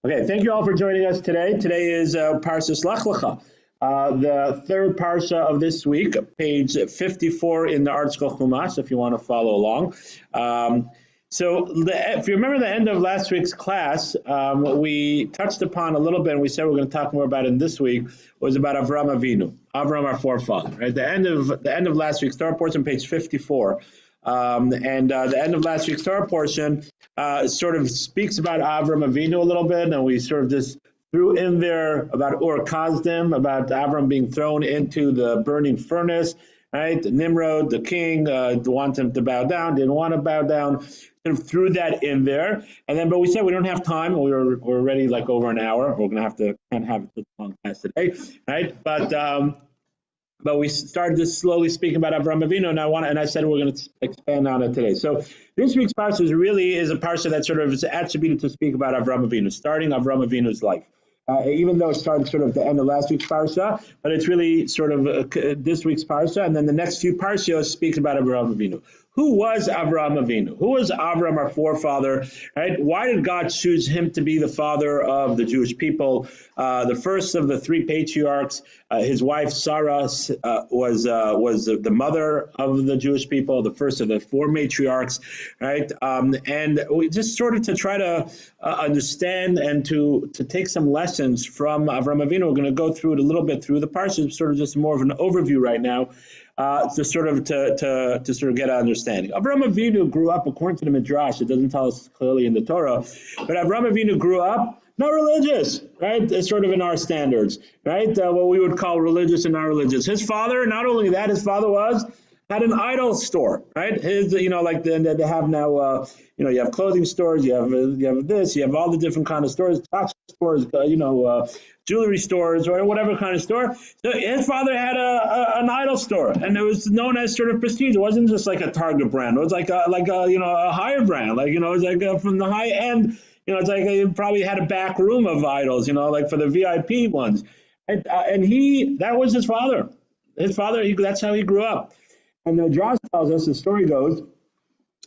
Okay, thank you all for joining us today. Today is Parshah Lech Lecha, the third parsha of this week, page 54 in the Art Scroll Chumash, if you want to follow along. If you remember the end of last week's class, we touched upon a little bit, and we said we're going to talk more about it this week, was about Avram Avinu, Avram, our forefather. Right? The end of last week's Torah portion, page 54. The end of last week's Torah portion sort of speaks about Avram Avinu a little bit, and we sort of just threw in there about Ur Kasdim, about Avram being thrown into the burning furnace, right? Nimrod, the king, wanted him to bow down, didn't want to bow down, sort of threw that in there. But we said we don't have time. We're already like over an hour. We're going to can't have it a long class today, right? But we started to slowly speak about Avram Avinu, and I said we're going to expand on it today. So this week's parsha is a parsha that sort of is attributed to speak about Avram Avinu, starting Avram Avinu's life. Even though it started sort of at the end of last week's parsha, but it's really sort of this week's parsha, and then the next few parshas speak about Avram Avinu. Who was Avram Avinu? Who was Avram, our forefather? Right? Why did God choose him to be the father of the Jewish people? The first of the three patriarchs, his wife Sarah was the mother of the Jewish people, the first of the four matriarchs, right? And we just sort of to try to understand and to take some lessons from Avram Avinu. We're going to go through it a little bit through the parsha, sort of just more of an overview right now. To sort of get an understanding. Avram Avinu grew up, according to the Midrash, it doesn't tell us clearly in the Torah, but Avram Avinu grew up not religious, right? It's sort of in our standards, right? What we would call religious and not religious. His father, not only that, his father had an idol store, right? His, like they have now, you have clothing stores, you have this, you have all the different kind of stores, tax stores, jewelry stores, or whatever kind of store. So his father had an idol store, and it was known as sort of prestige. It wasn't just like a Target brand. It was like a higher brand, it was like from the high end. It's like he probably had a back room of idols, like for the VIP ones. And that was his father. His father, that's how he grew up. And the Midrash tells us, the story goes,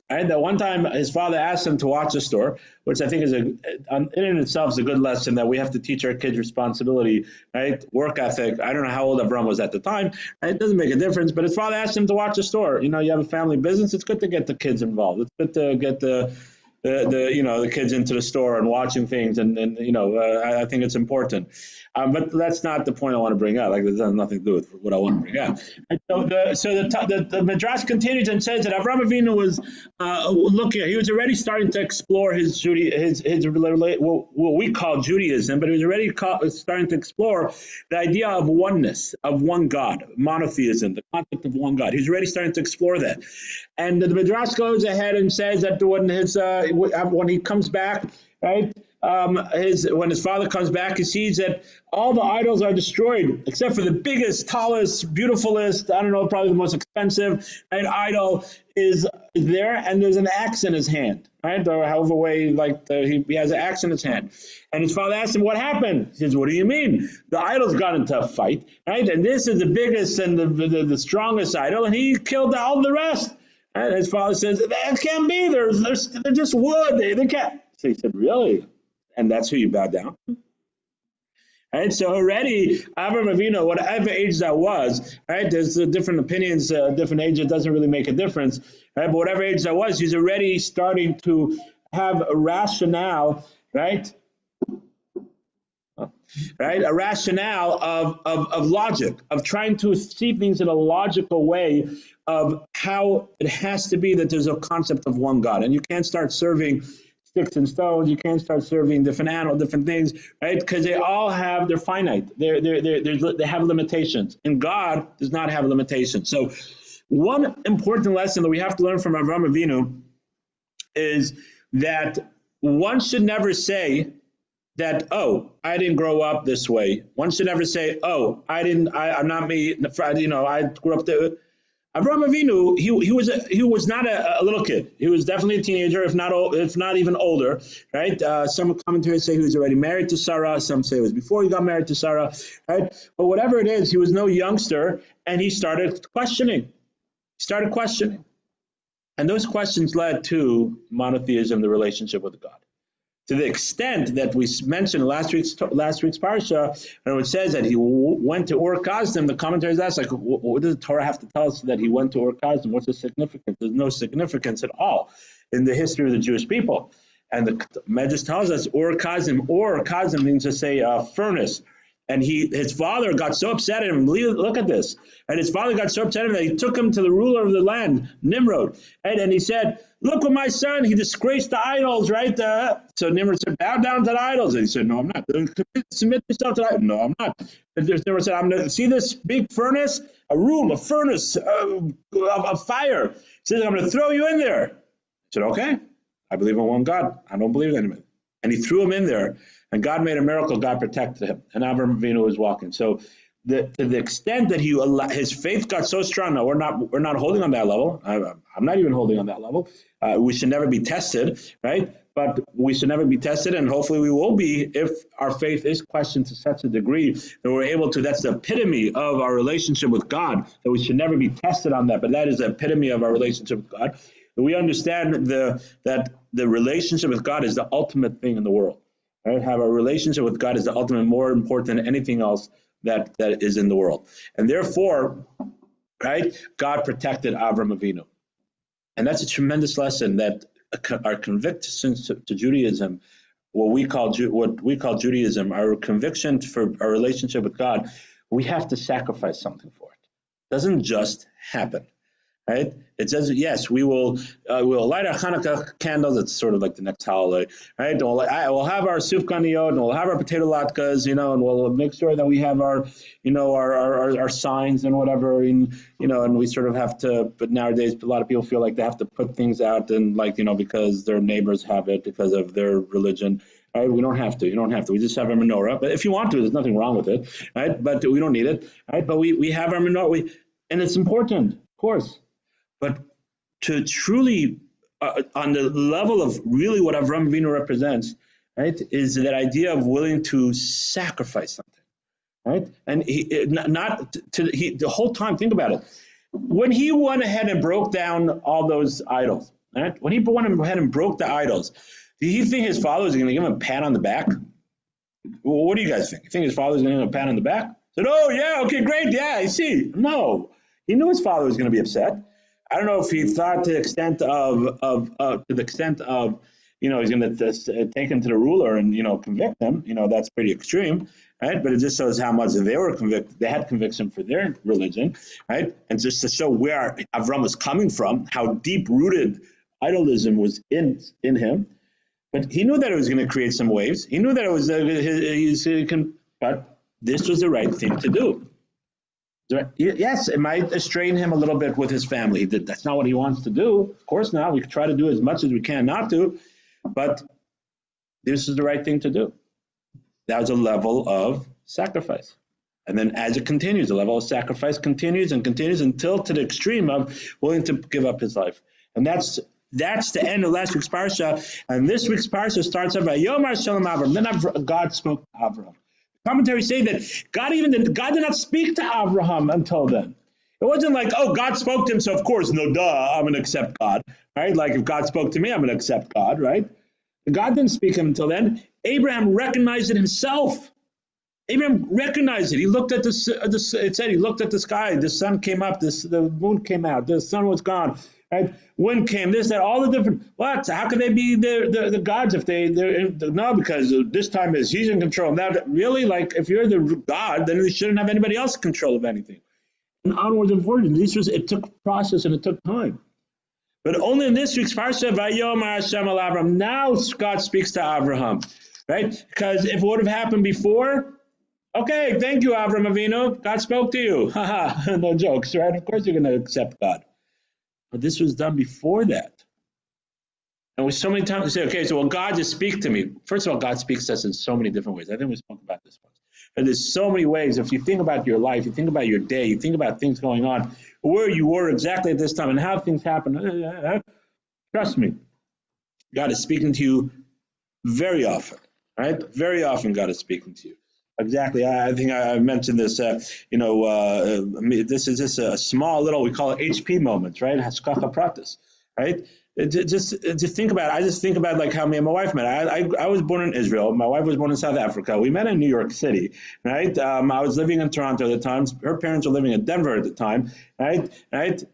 right, that one time his father asked him to watch a store, which I think is in itself is a good lesson that we have to teach our kids responsibility, right? Work ethic. I don't know how old Avram was at the time. Right? It doesn't make a difference, but his father asked him to watch a store. You have a family business. It's good to get the kids involved. It's good to get the kids into the store and watching things, and I think it's important. But that's not the point I want to bring up. Like, it has nothing to do with what I want to bring up. And the Midrash continues and says that Avram Avinu was looking. He was already starting to explore his what we call Judaism, but he was already starting to explore the idea of oneness, of one God, monotheism, the concept of one God. He's already starting to explore that. And the Midrash goes ahead and says that when he comes back, right? When his father comes back, he sees that all the idols are destroyed except for the biggest, tallest, beautifulest, I don't know, probably the most expensive, right, idol is there, and there's an axe in his hand, right? Or however way, he has an axe in his hand. And his father asks him, what happened? He says, what do you mean? The idol's got into a fight, right? And this is the biggest and the strongest idol, and he killed all the rest. And his father says, that can't be. They're just wood. They can't. So he said, really? And that's who you bow down to? Right? So already, Avram Avinu, whatever age that was, right? There's different opinions, different age, it doesn't really make a difference. Right? But whatever age that was, he's already starting to have a rationale, right? Right? A rationale of logic, of trying to see things in a logical way of how it has to be that there's a concept of one God. And you can't start serving sticks and stones. You can't start serving different animals, different things, right? Because they're finite. They have limitations. And God does not have limitations. So one important lesson that we have to learn from Avram Avinu is that one should never say that, oh, I didn't grow up this way. One should never say, oh, I'm not me, I grew up there. Avram Avinu, he was not a little kid. He was definitely a teenager, if not even older, right? Some commentators say he was already married to Sarah. Some say it was before he got married to Sarah, right? But whatever it is, he was no youngster, and he started questioning. And those questions led to monotheism, the relationship with God. to the extent that we mentioned last week's parsha, and it says that he went to Ur Kasdim, the commentaries ask, like, what does the Torah have to tell us that he went to Ur Kasdim? What's the significance? There's no significance at all in the history of the Jewish people. And the Medrash tells us Ur Kasdim means to say furnace. And his father got so upset at him. Look at this. And his father got so upset at him that he took him to the ruler of the land, Nimrod. Right? And he said, look what my son, he disgraced the idols, right? So Nimrod said, bow down to the idols. And he said, no, I'm not. Submit yourself to the idols. No, I'm not. And Nimrod said, I'm going to see this big furnace, a furnace of fire. He says, I'm going to throw you in there. He said, okay, I believe in one God. I don't believe in him. And he threw him in there. And God made a miracle. God protected him. And Avraham Avinu was walking. So to the extent that his faith got so strong, now we're not holding on that level. I'm not even holding on that level. We should never be tested, right? But we should never be tested, and hopefully we will be if our faith is questioned to such a degree that we're able to. That's the epitome of our relationship with God, that we should never be tested on that. But that is the epitome of our relationship with God. We understand that the relationship with God is the ultimate thing in the world. Right? Have a relationship with God is the ultimate, more important than anything else that is in the world. And therefore, right, God protected Avraham Avinu. And that's a tremendous lesson that our convictions to Judaism, what we call Judaism, our conviction for our relationship with God, we have to sacrifice something for it. It doesn't just happen. Right? It says, yes, we'll light our Hanukkah candles. It's sort of like the next holiday, right? We'll have our sufganiyot, and we'll have our potato latkes, and we'll make sure that we have our signs and whatever, and we sort of have to. But nowadays, a lot of people feel like they have to put things out, and because their neighbors have it, because of their religion. Right? We don't have to. You don't have to. We just have our menorah. But if you want to, there's nothing wrong with it, right? But we don't need it, right? But we have our menorah, and it's important, of course. But to truly, on the level of really what Avraham Avinu represents, right, is that idea of willing to sacrifice something, right? And the whole time, think about it. When he went ahead and broke down all those idols, right? When he went ahead and broke the idols, did he think his father was going to give him a pat on the back? Well, what do you guys think? You think his father was going to give him a pat on the back? Said, oh yeah, okay, great, yeah, I see. No, he knew his father was going to be upset. I don't know if he thought to the extent of he's going to take him to the ruler and convict him. That's pretty extreme, right? But it just shows how much they were convicted. They had conviction for their religion, right? And just to show where Avram was coming from, how deep rooted idolism was in him. But he knew that it was going to create some waves. He knew that it was but this was the right thing to do. Yes, it might strain him a little bit with his family. That's not what he wants to do. Of course not. We try to do as much as we can not to, but this is the right thing to do. That was a level of sacrifice. And then as it continues, the level of sacrifice continues and continues until to the extreme of willing to give up his life. And that's the end of last week's parsha. And this week's parsha starts off by Yomar Shalom Avram. Then God spoke to Avram. Commentaries say that God did not speak to Abraham until then. It wasn't like, oh, God spoke to him, so of course, no duh, I'm going to accept God, right? Like if God spoke to me, I'm going to accept God, right? God didn't speak to him until then. Abraham recognized it himself. Abraham recognized it. He looked at it said he looked at the sky. The sun came up, the moon came out, the sun was gone. Right? Wind came, this, that, all the different, what? How could they be the gods if they're no, because this time he's in control. Now, really, like, if you're the God, then you shouldn't have anybody else in control of anything. And onwards and forward, it took process and it took time. But only in this week's parsha, Vayomar Hashem al Avram, now God speaks to Abraham, right? Because if it would have happened before, okay, thank you, Avraham Avinu, God spoke to you. Haha, no jokes, right? Of course you're going to accept God. But this was done before that. And we so many times we say, okay, so God just speak to me. First of all, God speaks to us in so many different ways. I think we spoke about this once. And there's so many ways. If you think about your life, you think about your day, you think about things going on, where you were exactly at this time and how things happen. Trust me, God is speaking to you very often, right? Very often God is speaking to you. Exactly. I think I mentioned this, this is just a small little, we call it HP moments, right? Hashkacha pratis, right? Just think about it. I just think about like how me and my wife met. I was born in Israel. My wife was born in South Africa. We met in New York City, right? I was living in Toronto at the time. Her parents were living in Denver at the time, right.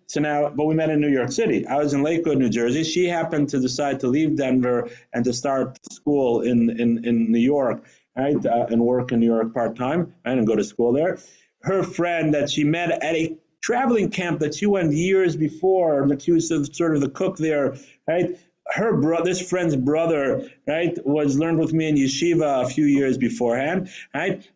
So now, but we met in New York City. I was in Lakewood, New Jersey. She happened to decide to leave Denver and to start school in New York, right, and work in New York part time, right, and go to school there. Her friend that she met at a traveling camp that she went years before, that she was sort of the cook there, right? This friend's brother, right, was learned with me in yeshiva a few years beforehand, right?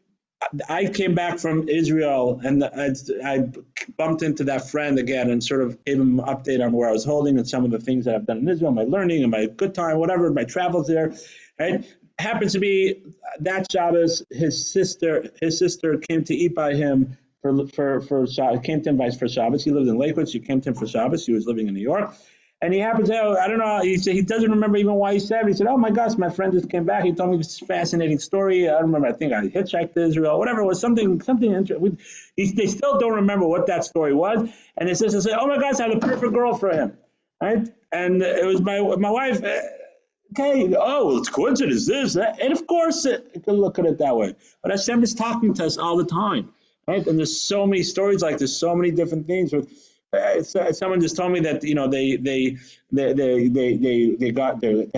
I came back from Israel and I bumped into that friend again and sort of gave him an update on where I was holding and some of the things that I've done in Israel, my learning and my good time, whatever, my travels there, right? Happens to be that Shabbos, his sister came to eat by him for Shabbos, came to him for Shabbos. He lived in Lakewood. She came to him for Shabbos. He was living in New York. And he happened to, I don't know, he said he doesn't remember even why he said it. He said, oh my gosh, my friend just came back. He told me this fascinating story. I don't remember, I think I hitchhiked to Israel, whatever it was, something interesting. They still don't remember what that story was. And his sister said, oh my gosh, I had the perfect girl for him, right? And it was my wife, okay, oh, it's coincidence, this, that. And of course, you can look at it that way. But Hashem is talking to us all the time, right? And there's so many stories like this, so many different things with. Someone just told me that they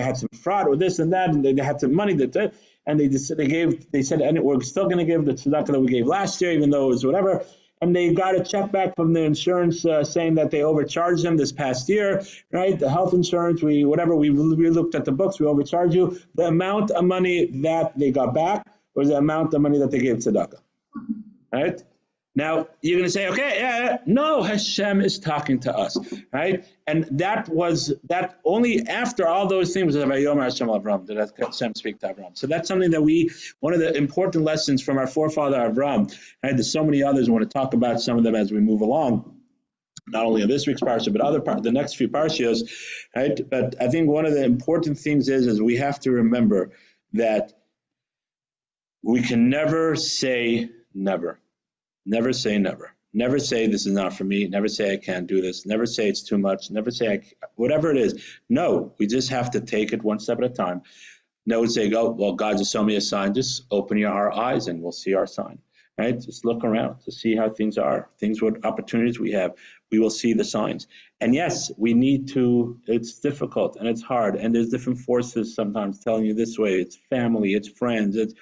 had some fraud with this and that, and they had some money and they said, and we're still going to give the tzedakah that we gave last year, even though it was whatever. And they got a check back from the insurance saying that they overcharged them this past year, right? The health insurance, we looked at the books, we overcharged you. The amount of money that they got back was the amount of money that they gave tzedakah, right? Now, you're going to say, okay, yeah, no, Hashem is talking to us, right? And that only after all those things was Vayomer Hashem Avram, did Hashem speak to Avram. So that's something that one of the important lessons from our forefather Avram, right? There's so many others. I want to talk about some of them as we move along, not only in this week's parsha, but the next few parshas, right? But I think one of the important things is we have to remember that we can never say never. Never say never. Never say this is not for me. Never say I can't do this. Never say it's too much. Never say whatever it is. No, we just have to take it one step at a time. No, say, oh, well, God just showed me a sign. Just open our eyes and we'll see our sign, right? Just look around to see how things are, what opportunities we have. We will see the signs. And yes, we need to, it's difficult and it's hard. And there's different forces sometimes telling you this way. It's family, it's friends, it's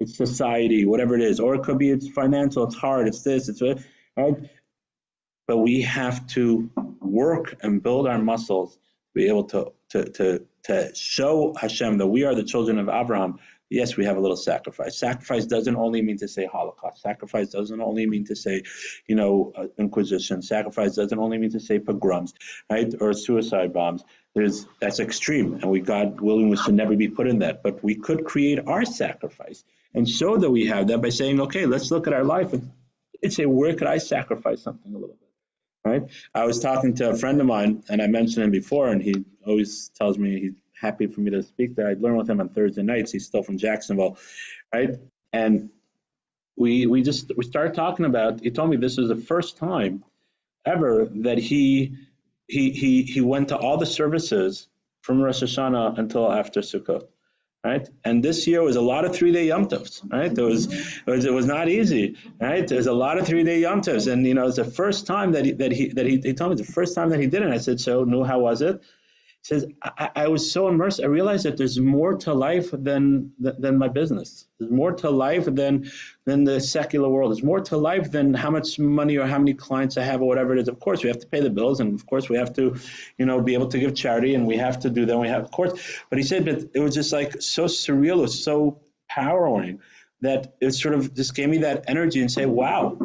society, whatever it is, or it could be it's financial, it's hard, it's this, it's right. But we have to work and build our muscles to be able to show Hashem that we are the children of Abraham. Yes, we have a little sacrifice. Sacrifice doesn't only mean to say Holocaust. Sacrifice doesn't only mean to say, Inquisition. Sacrifice doesn't only mean to say pogroms, right, or suicide bombs. That's extreme, and God willing, we should never be put in that. But we could create our sacrifice and show that we have that by saying, okay, let's look at our life and say, where could I sacrifice something a little bit, right? I was talking to a friend of mine, and I mentioned him before, and he always tells me he's happy for me to speak there. I learn with him on Thursday nights. He's still from Jacksonville, right? And we started talking about, he told me this is the first time ever that he went to all the services from Rosh Hashanah until after Sukkot, right? And this year was a lot of 3-day Yom Tovs, right? It was not easy, right? There's a lot of 3-day Yom Tovs, and it's the first time that he told me it's the first time that he did it. I said, so, no, how was it? He says, I was so immersed. I realized that there's more to life than my business. There's more to life than the secular world. There's more to life than how much money or how many clients I have or whatever it is. Of course, we have to pay the bills, and of course, we have to, be able to give charity, and we have to do that. We have, of course. But he said that it was just like so surreal. It was so powering that it sort of just gave me that energy and say, wow.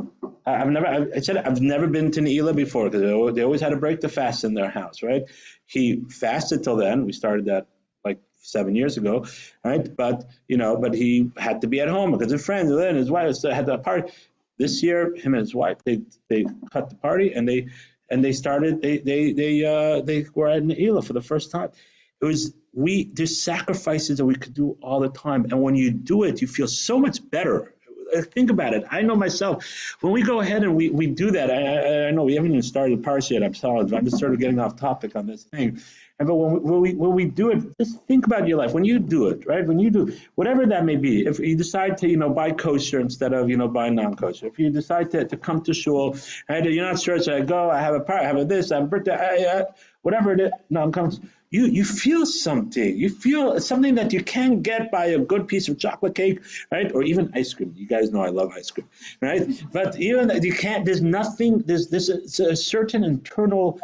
I've never been to Ne'ilah before because they always had to break the fast in their house, right? He fasted till then. We started that like 7 years ago, right? But he had to be at home because of friends. And then his wife had that party. This year, him and his wife, they cut the party and they started. They were at Ne'ilah for the first time. There's sacrifices that we could do all the time, and when you do it, you feel so much better. Think about it. I know myself. When we go ahead and we do that, I know we haven't even started the parsha yet. I'm sorry. I'm just sort of getting off topic on this thing, And but when we do it, just think about your life. When you do it, right? When you do whatever that may be, if you decide to, buy kosher instead of, buy non-kosher, if you decide to come to shul, right? You're not sure, should I go? I have a part, I have a this, I have a birthday, whatever it is. No, I'm coming. You feel something. You feel something that you can't get by a good piece of chocolate cake, right? Or even ice cream. You guys know I love ice cream, right? But even you can't. There's nothing. There's a certain internal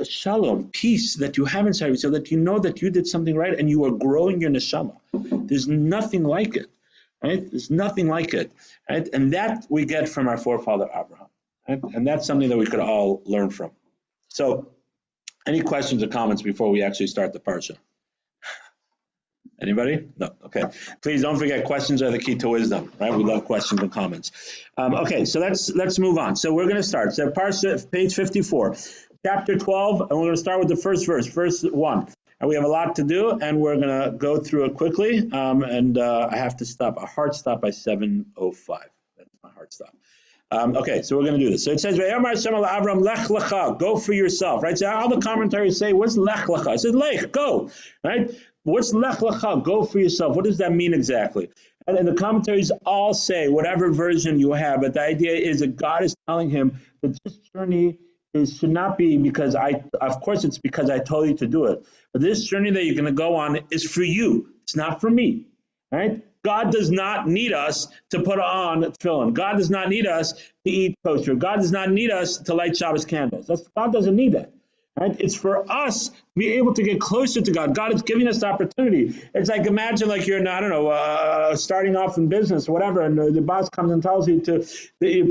shalom, peace that you have inside of you, so that you know that you did something right and you are growing your neshama. There's nothing like it, right? There's nothing like it, right? And that we get from our forefather Abraham, right? And that's something that we could all learn from. So, any questions or comments before we actually start the parsha? Anybody? No. Okay. Please don't forget, questions are the key to wisdom, right? We love questions and comments. Okay, so let's move on. So we're going to start. So parsha, page 54, chapter 12, and we're going to start with the first verse 1. And we have a lot to do, and we're going to go through it quickly. I have to stop, a hard stop by 7:05. That's my hard stop. Okay, so we're going to do this. So it says, "Vayamar Hashem al Avram, Lech Lecha, go for yourself." Right? So all the commentaries say, "What's Lech Lecha?" It says, "Lech, go." Right? What's Lech Lecha? Go for yourself. What does that mean exactly? And the commentaries all say whatever version you have, but the idea is that God is telling him that this journey should not be because of course it's because I told you to do it, but this journey that you're going to go on is for you. It's not for me. Right? God does not need us to put on tefillin. God does not need us to eat kosher. God does not need us to light Shabbos candles. God doesn't need that. Right? It's for us to be able to get closer to God. God is giving us the opportunity. It's like, imagine like you're, I don't know, starting off in business or whatever, and the boss comes and tells you to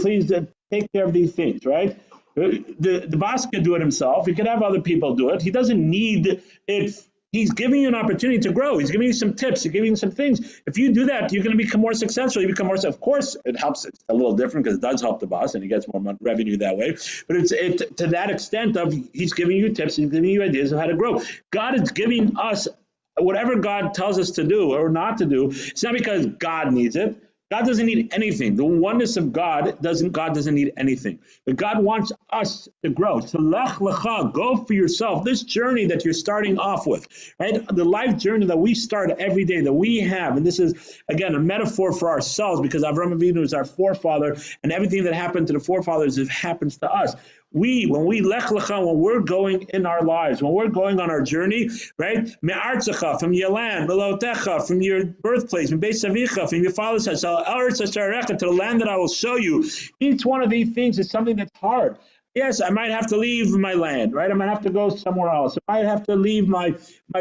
please take care of these things, right? The boss can do it himself. He could have other people do it. He doesn't need it. He's giving you an opportunity to grow. He's giving you some tips. He's giving you some things. If you do that, you're going to become more successful. You become more. Of course, it helps. It's a little different because it does help the boss, and he gets more revenue that way. But it's to that extent of he's giving you tips. He's giving you ideas of how to grow. God is giving us whatever God tells us to do or not to do. It's not because God needs it. God doesn't need anything. The oneness of God doesn't need anything. But God wants us to grow. So Lech Lecha, go for yourself. This journey that you're starting off with, right? The life journey that we start every day, that we have, and this is again a metaphor for ourselves because Avraham Avinu is our forefather, and everything that happened to the forefathers happens to us. When we Lech Lecha, when we're going in our lives, when we're going on our journey, right? Me'artzecha, from your land, Melotecha, from your birthplace, from Beis Avicha, from your father's house, to the land that I will show you. Each one of these things is something that's hard. Yes, I might have to leave my land, right? I might have to go somewhere else. I might have to leave my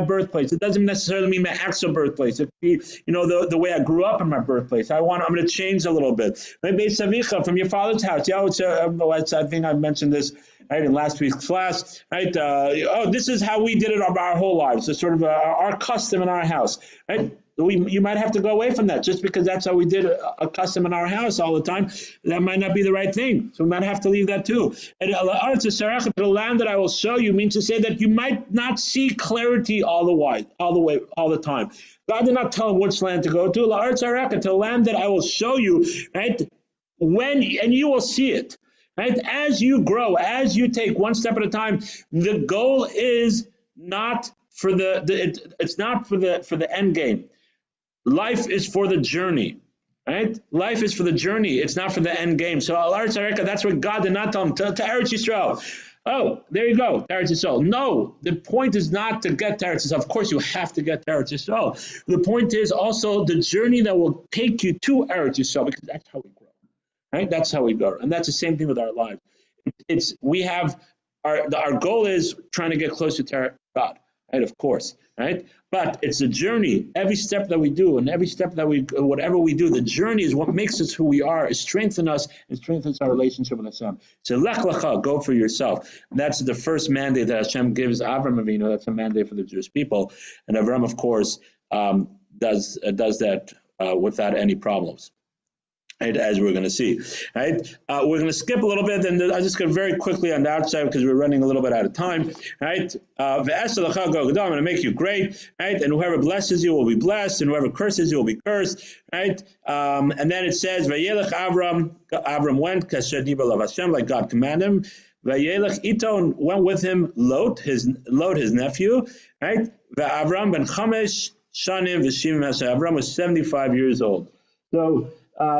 birthplace. It doesn't necessarily mean my actual birthplace. It could be, the way I grew up in my birthplace. I'm going to change a little bit. Maybe Savicha, from your father's house. Yeah, I think I mentioned this right in last week's class. Right? This is how we did it our whole lives. It's sort of our custom in our house. Right? You might have to go away from that just because that's how we did a custom in our house all the time. That might not be the right thing. So we might have to leave that too. And the land that I will show you means to say that you might not see clarity all the time. God did not tell him which land to go to. To the land that I will show you, right? And you will see it. Right? As you grow, as you take one step at a time, the goal is not for it's not for the end game. Life is for the journey, right? Life is for the journey. It's not for the end game. So that's what God did not tell him. To Eretz Yisrael. Oh, there you go, Eretz Yisrael. No, the point is not to get to Eretz Yisrael. Of course, you have to get to Eretz Yisrael. The point is also the journey that will take you to Eretz Yisrael, because that's how we grow, right? That's how we grow, and that's the same thing with our lives. Our goal is trying to get closer to God, right? Of course, right? But it's a journey. Every step that we do, and whatever we do, the journey is what makes us who we are. It strengthens us and strengthens our relationship with Hashem. So Lech Lecha, go for yourself. And that's the first mandate that Hashem gives Avram Avinu. That's a mandate for the Jewish people, and Avram, of course, does that without any problems. Right, as we're going to see, right? We're going to skip a little bit, and I'll just go very quickly on the outside because we're running a little bit out of time, right? I'm going to make you great, right? And whoever blesses you will be blessed, and whoever curses you will be cursed, right? And then it says, Vayelech Avram went, Kasher Dibur Lav Hashem, like God commanded him. Vayelech Iton went with him Lot, his nephew, right? Avram ben Chamesh Shanim v'Shivim Hashem. Avram was 75 years old. So,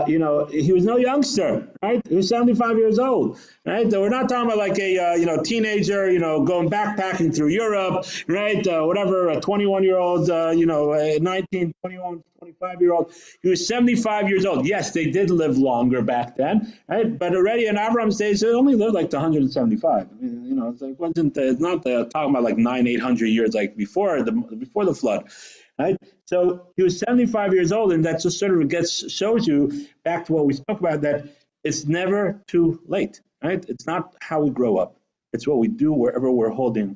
he was no youngster, right? He was 75 years old, right? So we're not talking about like a, teenager, going backpacking through Europe, right? Whatever, a 21-year-old, 19, 21, 25-year-old. He was 75 years old. Yes, they did live longer back then, right? But already in Abraham's days, they only lived like to 175. I mean, it's like, it's not talking about like 800 years like before the flood. Right, so he was 75 years old, and that just sort of shows you back to what we spoke about, that it's never too late. Right, it's not how we grow up; it's what we do wherever we're holding.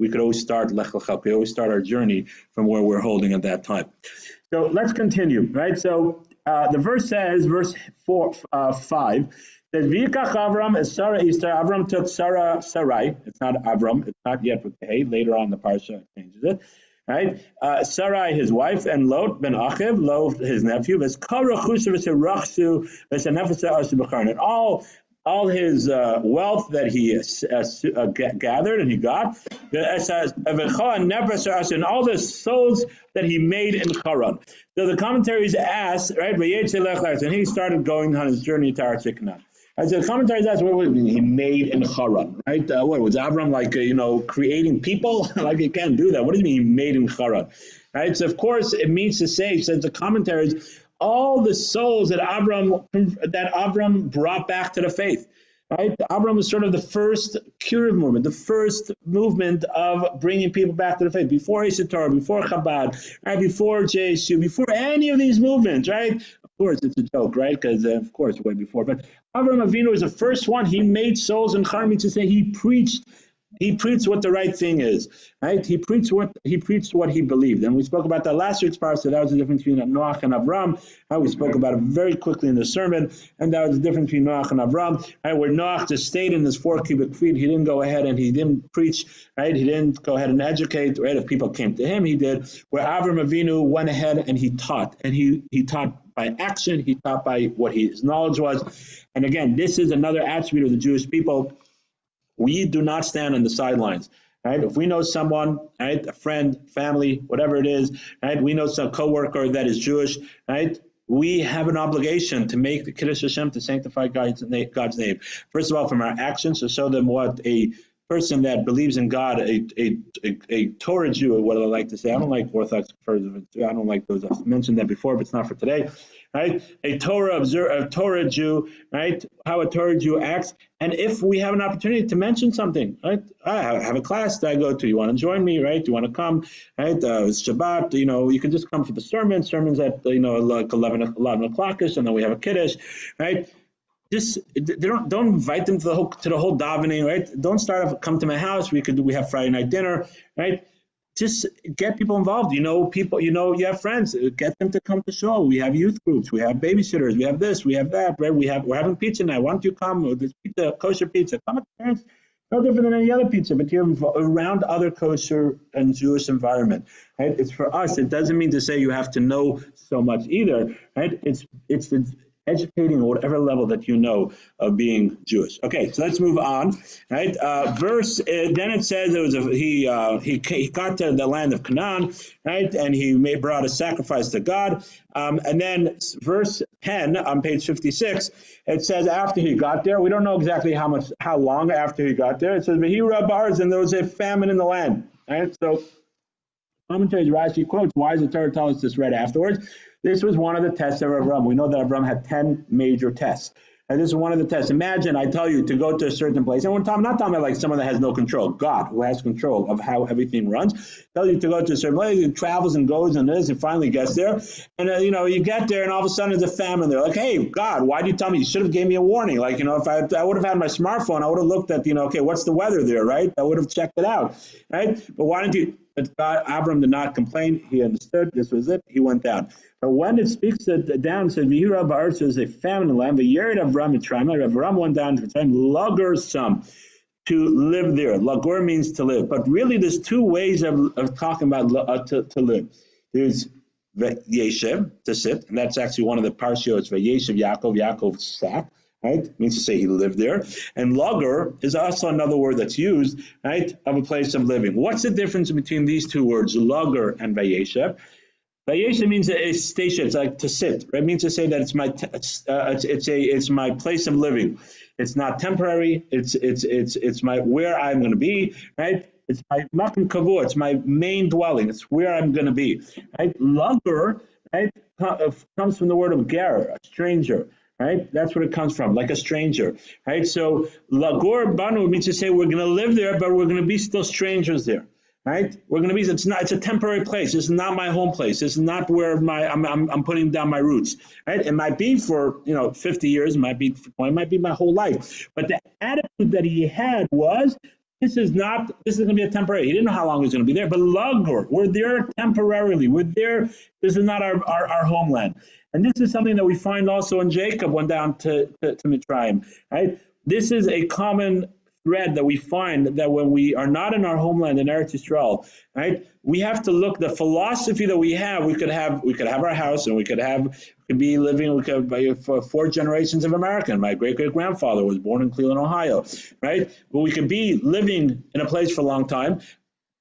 We could always start Lech Lecha. We always start our journey from where we're holding at that time. So let's continue. Right, so the verse says, verse 5 says, "V'yikach Avram es Sarah Easter." Avram took Sarai. It's not Avram. It's not yet with the hey. Later on, the parsha changes it. Right, Sarai his wife, and Lot ben Achiv, Lot his nephew, and all his wealth that he gathered and he got, and all the souls that he made in Haran. So the commentaries ask, right, and he started going on his journey to Eretz Canaan. And so the commentaries ask, what he made in Haran, right? What was Avram like, creating people? Like, he can't do that. What does it mean he made in Haran? Right? So of course it means to say, says the commentaries, all the souls that Avram brought back to the faith. Right? Avram was sort of the first curative movement, the first movement of bringing people back to the faith. Before Yeshiva Torah, before Chabad, right? Before JSU, before any of these movements, right? Of course, it's a joke, right? Because, of course, way before. But Avram Avinu was the first one. He made souls in Charmi to say he preached what the right thing is, right? He preached what he believed. And we spoke about that last week's parsha. That was the difference between Noach and Avram. How we spoke about it very quickly in the sermon. And that was the difference between Noach and Avram, right? Where Noach just stayed in his 4 cubic feet. He didn't go ahead and he didn't preach, right? He didn't go ahead and educate, right? If people came to him, he did. Where Avram Avinu went ahead and he taught. And he taught by action. He taught by what his knowledge was. And again, this is another attribute of the Jewish people. We do not stand on the sidelines, right? If we know someone, right, a friend, family, whatever it is, right, we know some coworker that is Jewish, right, we have an obligation to make the Kiddush Hashem, to sanctify God's name. First of all, from our actions, to show them what a person that believes in God, a Torah Jew, what I like to say. I don't like Orthodox versions. I don't like those. I've mentioned that before, but it's not for today. Right? A Torah Jew, right? How a Torah Jew acts. And if we have an opportunity to mention something, right? I have a class that I go to. You want to join me, right? You want to come, right? It's Shabbat, you can just come for the sermons at, like 11 o'clock-ish, and then we have a Kiddush, right? Just don't invite them to the whole davening, right? Don't start off, come to my house. We have Friday night dinner, right? Just get people involved. People, you have friends. Get them to come to show. We have youth groups. We have babysitters. We have this. We have that. Right? We're having pizza night. Why don't you come? There's pizza, kosher pizza. Come with parents. No different than any other pizza, but you're around other kosher and Jewish environment. Right? It's for us. It doesn't mean to say you have to know so much either. Right? It's educating at whatever level that you know of being Jewish. Okay, so let's move on. Right, then it says he got to the land of Canaan, right, and he brought a sacrifice to God. And then verse 10 on page 56, it says after he got there, we don't know exactly how long after he got there. It says V'hira bars, and there was a famine in the land. Right, so commentaries Rashi quotes, why does the Torah tell us this right afterwards? This was one of the tests of Avram. We know that Avram had 10 major tests. And this is one of the tests. Imagine I tell you to go to a certain place. And I'm not talking about like someone that has no control. God, who has control of how everything runs, tell you to go to a certain place. He travels and goes and this and finally gets there. And, you get there and all of a sudden there's a famine there. Like, hey, God, why did you tell me? You should have gave me a warning. Like, if I would have had my smartphone, I would have looked at, okay, what's the weather there, right? I would have checked it out, right? But why didn't you? But Abram did not complain. He understood. This was it. He went down. But when it speaks down, it says, V'hira ba'aretz, is a famine in the land. V'yered Avram Mitzrayim. Avram went down to Mitzrayim. Lagur some, to live there. Lagur means to live. But really, there's two ways of talking about to live. There's Yeshiv, to sit, and that's actually one of the parshiyos. V'yeshiv Yaakov sat. right? It means to say he lived there. And lager is also another word that's used, right, of a place of living. What's the difference between these two words, lager and vayeshev? Vayeshev means a station. It's like to sit, right? It means to say that it's my place of living. It's not temporary. It's my where I'm going to be, right? It's my makom kavua. It's my main dwelling. It's where I'm going to be, right? Lager, right, comes from the word of ger, a stranger, right? That's what it comes from, like a stranger, right? So lagor banu means to say we're going to live there, but we're going to be still strangers there, right? We're going to be. It's a temporary place. This is not my home place. This is not where I'm putting down my roots, right? It might be for 50 years. It might be for 20. It might be my whole life. But the attitude that he had was, this is going to be a temporary. He didn't know how long he was going to be there, but lagor, we're there temporarily. We're there. This is not our homeland. And this is something that we find also when Jacob went down to Mitzrayim, right? This is a common thread that we find, that when we are not in our homeland in Eretz Yisrael, right, we have to look, the philosophy that we could have our house, and we could be living for 4 generations of American. My great-great-grandfather was born in Cleveland, Ohio, right? But we could be living in a place for a long time,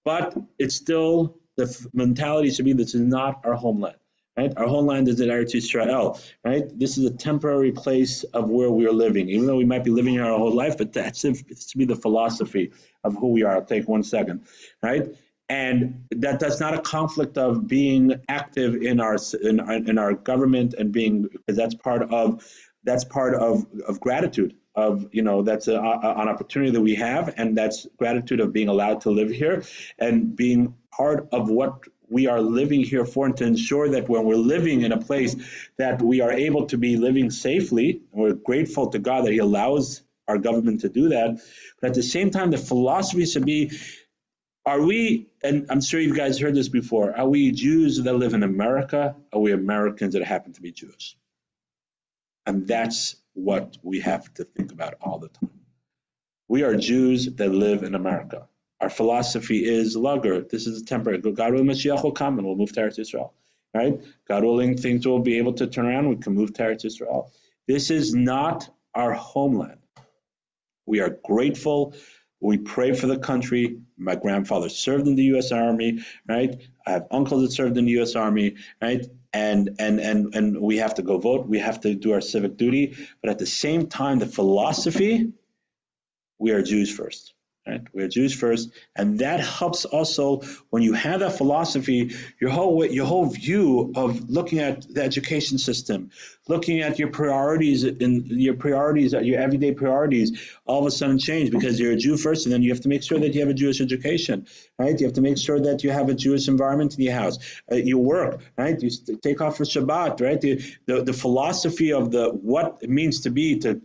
but it's still, the mentality should be, this is not our homeland. Right? Our homeland is in Eretz Yisrael, right? This is a temporary place of where we are living, even though we might be living here our whole life, but that's to be the philosophy of who we are. I'll take 1 second, right? And that's not a conflict of being active in our government and being, because that's part of gratitude, of that's an opportunity that we have, and that's gratitude of being allowed to live here and being part of what we are living here for, and to ensure that when we're living in a place that we are able to be living safely, and we're grateful to God that he allows our government to do that. But at the same time, the philosophy should be, are we, and I'm sure you guys heard this before, are we Jews that live in America? Or are we Americans that happen to be Jews? And that's what we have to think about all the time. We are Jews that live in America. Our philosophy is lager. This is temporary. God willing, Mashiach will come, and we'll move to Eretz Yisrael. Right? God willing, things will be able to turn around. We can move to Eretz Yisrael. This is not our homeland. We are grateful. We pray for the country. My grandfather served in the U.S. Army. Right? I have uncles that served in the U.S. Army. Right? And we have to go vote. We have to do our civic duty. But at the same time, the philosophy, we are Jews first. Right? We're Jews first, and that helps also when you have that philosophy. Your whole view of looking at the education system, looking at your priorities, your everyday priorities, all of a sudden change, because you're a Jew first, and then you have to make sure that you have a Jewish education, right? You have to make sure that you have a Jewish environment in your house, your work, right? You take off for Shabbat, right? The philosophy of what it means to be to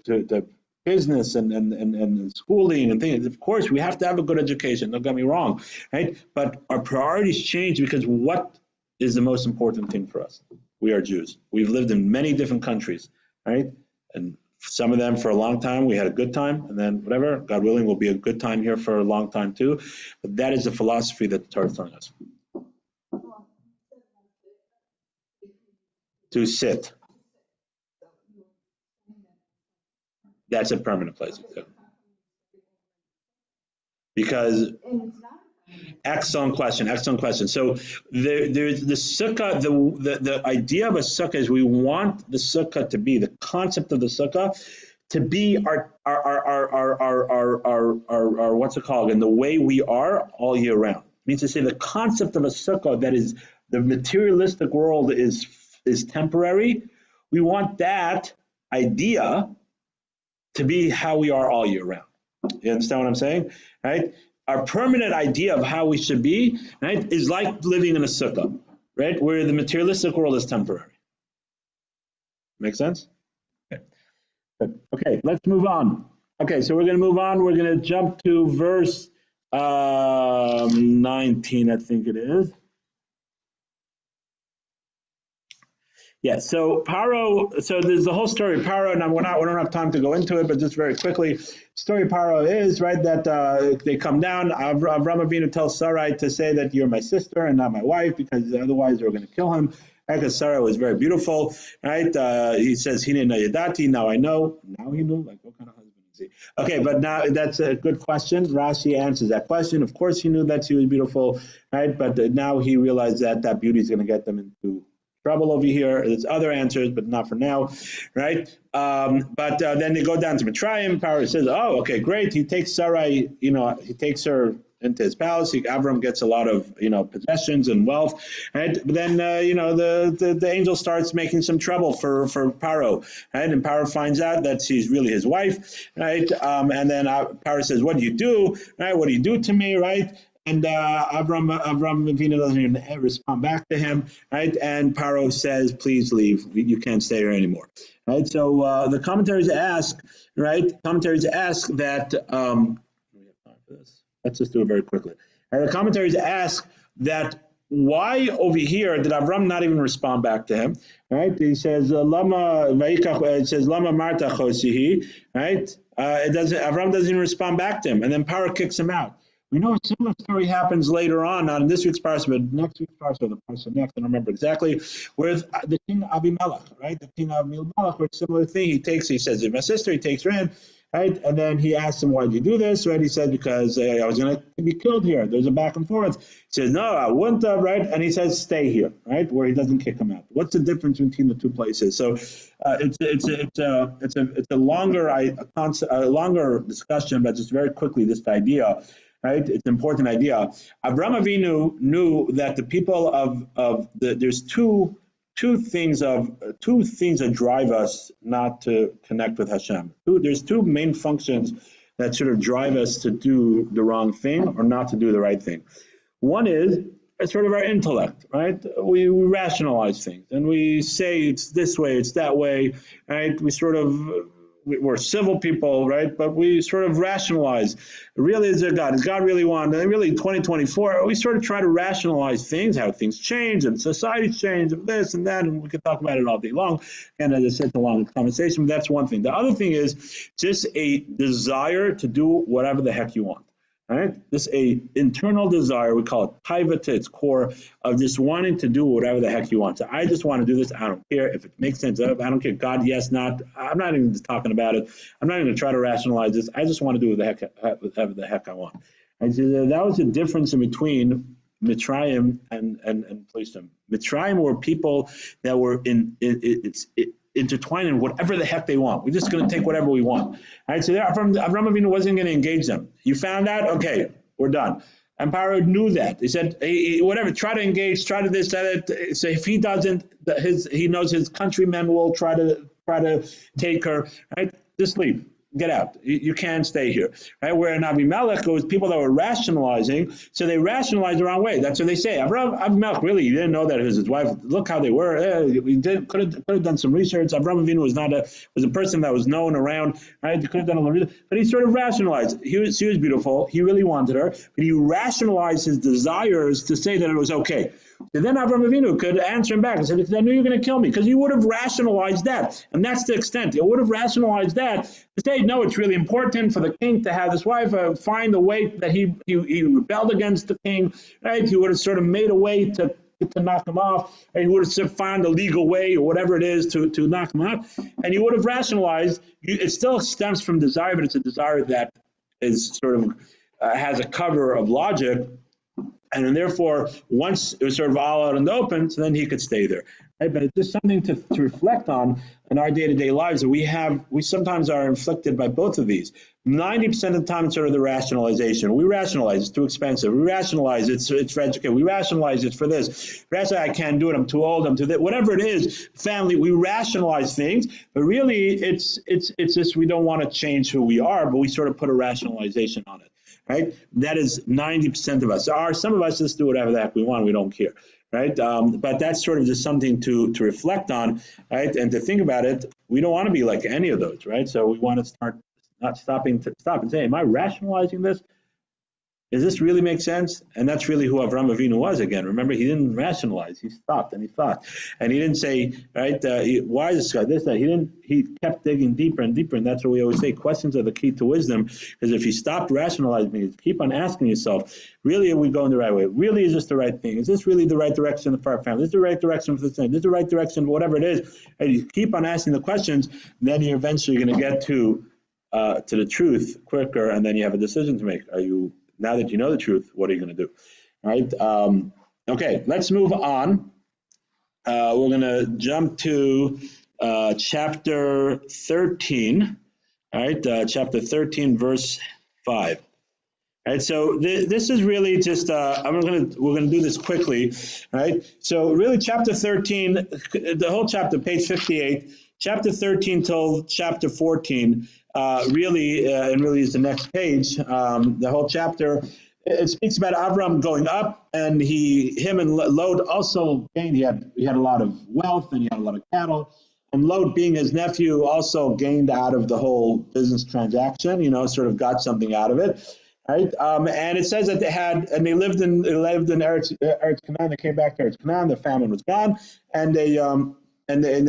business and schooling and things. Of course, we have to have a good education. Don't get me wrong, right? But our priorities change, because what is the most important thing for us? We are Jews. We've lived in many different countries, right? And some of them for a long time, we had a good time, and then whatever, God willing, will be a good time here for a long time too. But that is the philosophy that the Torah is telling us. To sit. That's a permanent place. Because excellent question. So there's the sukkah. The idea of a sukkah is we want the sukkah to be, the concept of the sukkah to be our what's it called? And the way we are all year round. It means to say the concept of a sukkah, that is the materialistic world is temporary. We want that idea to be how we are all year round. You understand what I'm saying? Right? Our permanent idea of how we should be, right, is like living in a sukkah, right, where the materialistic world is temporary. Make sense? Okay, let's move on. Okay, so we're going to move on. We're going to jump to verse 19, I think it is. Yeah, so Paro, so there's the whole story of Paro, and we don't have time to go into it, but just very quickly, story of Paro is, right, that they come down, Avram Avinu tells Sarai to say that you're my sister and not my wife, because otherwise they're going to kill him, right, because Sarai was very beautiful, right, he says, Hine na yadati, now I know, now he knew, like, what kind of husband is he? Okay, but now that's a good question, Rashi answers that question, of course he knew that she was beautiful, right, but now he realized that that beauty is going to get them into trouble over here. There's other answers, but not for now, right? But then they go down to Mitzrayim. Paro says, "Oh, okay, great." He takes Sarai, he takes her into his palace. Avram gets a lot of, possessions and wealth, right? But then, the angel starts making some trouble for Paro, right? And Paro finds out that she's really his wife, right? And then Paro says, "What do you do? Right? What do you do to me? Right?" And Avram Avinu doesn't even respond back to him, right? And Paro says, "Please leave. You can't stay here anymore." Right? So the commentaries ask, right? Commentaries ask that. We have time for this. Let's just do it very quickly. And the commentaries ask that why over here did Avram not even respond back to him? Right? He says, "Lama." It says, "Lama Marta Chosihi." Right? Avram doesn't even respond back to him, and then Paro kicks him out. We know a similar story happens later on, not in this week's Parshah, but next week's Parshah, the Parshah Lech, I don't remember exactly, with the king Abimelech, right? The king Abimelech, where similar thing, he says, "It's my sister," he takes her in, right? And then he asks him, "Why did you do this?" Right? He said, "Because I was going to be killed here." There's a back and forth. He says, "No, I wouldn't have," right? And he says, "Stay here," right? Where he doesn't kick him out. What's the difference between the two places? So it's a longer discussion, but just very quickly, this idea. Right, it's an important idea. Avraham Avinu knew that the people there's two things that drive us not to connect with Hashem. There's two main functions that sort of drive us to do the wrong thing or not to do the right thing. One is sort of our intellect, right? We rationalize things and we say it's this way, it's that way, right? We're civil people, right? But we sort of rationalize. Really, is there God? Does God really want? And really, 2024, we sort of try to rationalize things, how things change, and society's change, and this and that, and we could talk about it all day long. And as I said, it's a long conversation, but that's one thing. The other thing is just a desire to do whatever the heck you want. Right? This a internal desire, we call it taiva to its core, of just wanting to do whatever the heck you want. So I just want to do this. I don't care if it makes sense. I don't care. God, yes, not. I'm not even just talking about it. I'm not even going to try to rationalize this. I just want to do whatever the heck I want. And so that was the difference in between Mitzrayim and Plishtim. Mitzrayim were people that were intertwined in whatever the heck they want. We're just going to take whatever we want. All right, so Avram Avinu wasn't going to engage them. You found out? Okay, we're done. And Paro knew that. He said, whatever, try to engage, try to this, that. So if he doesn't, he knows his countrymen will try to take her. Right, just leave. Get out. You can't stay here. Right? Where in Abimelech, it was people that were rationalizing, so they rationalized the wrong way. That's what they say. Abimelech, really, he didn't know that it was his wife. Look how they were. Could have done some research. Avraham Avinu was a person that was known around. Right? He could have done a little research, but he sort of rationalized. She was beautiful. He really wanted her, but he rationalized his desires to say that it was okay. And then Avraham Avinu could answer him back and say, "Because I knew you were going to kill me," because he would have rationalized that, and that's the extent. He would have rationalized that to say, "No, it's really important for the king to have this wife." Find the way that he rebelled against the king, right? He would have sort of made a way to knock him off, and he would have found a legal way or whatever it is to knock him off, and he would have rationalized. It still stems from desire, but it's a desire that is sort of has a cover of logic. And then therefore, once it was sort of all out in the open, so then he could stay there. Right? But it's just something to reflect on in our day-to-day lives that we sometimes are inflicted by both of these. 90% of the time, it's sort of the rationalization. We rationalize it's too expensive. We rationalize it's for education. We rationalize it's for this. I can't do it. I'm too old. I'm too that. Whatever it is, family. We rationalize things, but really, it's just we don't want to change who we are, but we sort of put a rationalization on it. Right? That is 90% of us. Some of us just do whatever the heck we want. We don't care. Right? But that's sort of just something to reflect on, right? And to think about it. We don't want to be like any of those, right? So we want to start not stop and say, "Am I rationalizing this? Does this really make sense? And that's really who Avraham Avinu was again. Remember, he didn't rationalize. He stopped and he thought. And he didn't say, right, why is this guy this, that? He kept digging deeper and deeper. And that's what we always say. Questions are the key to wisdom. Because if you stop rationalizing, you keep on asking yourself, really are we going the right way? Really is this the right thing? Is this really the right direction for our family? Is this the right direction for the thing? Is this the right direction for whatever it is? And you keep on asking the questions, then you're eventually going to get to the truth quicker, and then you have a decision to make. Now that you know the truth, what are you going to do? All right. Okay, let's move on. We're going to jump to chapter 13. All right, chapter 13, verse 5. All right, so this is really just we're going to do this quickly. All right, so really chapter 13, the whole chapter, page 58, chapter 13 till chapter 14. Really is the next page. The whole chapter, it speaks about Avram going up, and him and Lot also gained. He had a lot of wealth, and he had a lot of cattle. And Lot, being his nephew, also gained out of the whole business transaction. Sort of got something out of it, right? And it says that they lived in Eretz Canaan. They came back to Eretz Canaan. The famine was gone, and they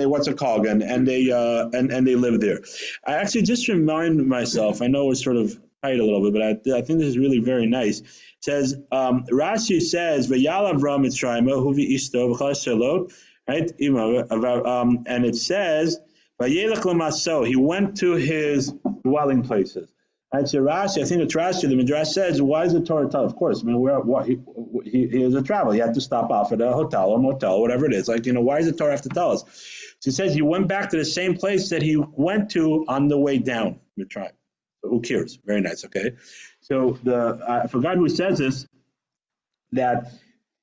what's it called again? And they live there. I actually just remind myself. I know it's sort of tight a little bit, but I think this is really very nice. It says Rashi says Vayal Avram Mitzrayim Huvi Isto V'Chal right? And it says Vayelech L'Maso. He went to his dwelling places. Right, so Rashi, I think it's Rashi, the Midrash says, why does the Torah tell? Of course, I mean, he was a traveler. He had to stop off at a hotel or motel, whatever it is. Like, why does the Torah have to tell us? So it says he went back to the same place that he went to on the way down the tribe. So who cares? Very nice, okay? So I forgot who says this, that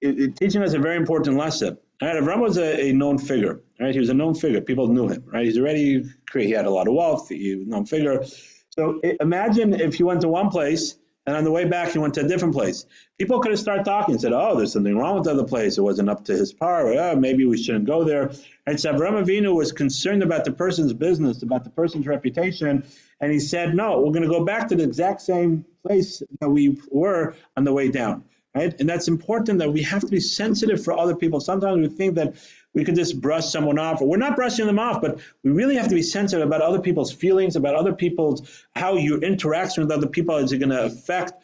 it teaching us a very important lesson. Right, Avram was a known figure, right? He was a known figure. People knew him, right? He had a lot of wealth. He was a known figure. So imagine if you went to one place and on the way back you went to a different place. People could have started talking and said, oh, there's something wrong with the other place. It wasn't up to his par. Or, oh, maybe we shouldn't go there. And so Avraham Avinu was concerned about the person's business, about the person's reputation. And he said, no, we're going to go back to the exact same place that we were on the way down. Right? And that's important, that we have to be sensitive for other people. Sometimes we think that we could just brush someone off, or we're not brushing them off, but we really have to be sensitive about other people's feelings, about other people's, how your interaction with other people is going to affect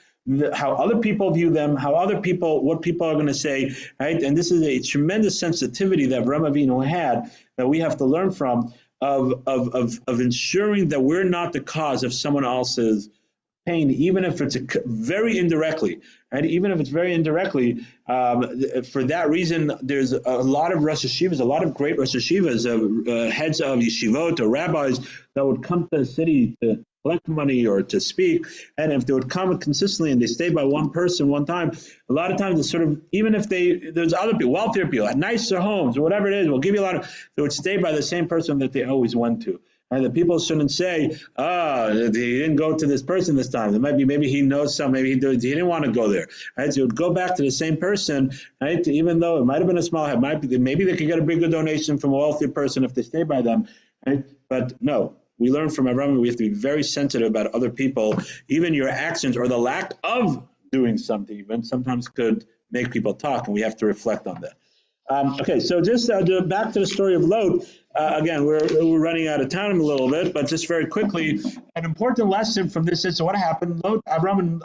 how other people view them, what people are going to say, right? And this is a tremendous sensitivity that Avraham Avinu had that we have to learn from, of ensuring that we're not the cause of someone else's pain, even if it's very indirectly, right? Even if it's very indirectly, for that reason, there's a lot of Rosh Hashivas, a lot of great Rosh Hashivas, heads of yeshivot or rabbis that would come to the city to collect money or to speak, and if they would come consistently and they stay by one person one time, a lot of times it's sort of, even if there's other people, wealthier people, at nicer homes or whatever it is, we'll give you a lot of, they would stay by the same person that they always went to. And the people shouldn't say, he didn't go to this person this time. It might be, maybe he knows some, maybe he didn't want to go there. Right? So you would go back to the same person, right? Even though it might have been a small help, maybe they could get a bigger donation from a wealthy person if they stay by them. Right? But no, we learn from Avraham, we have to be very sensitive about other people. Even your actions or the lack of doing something even sometimes could make people talk, and we have to reflect on that. Okay, so just back to the story of Lot. Again, we're running out of time a little bit, but just very quickly, an important lesson from this is, so what happened? Avram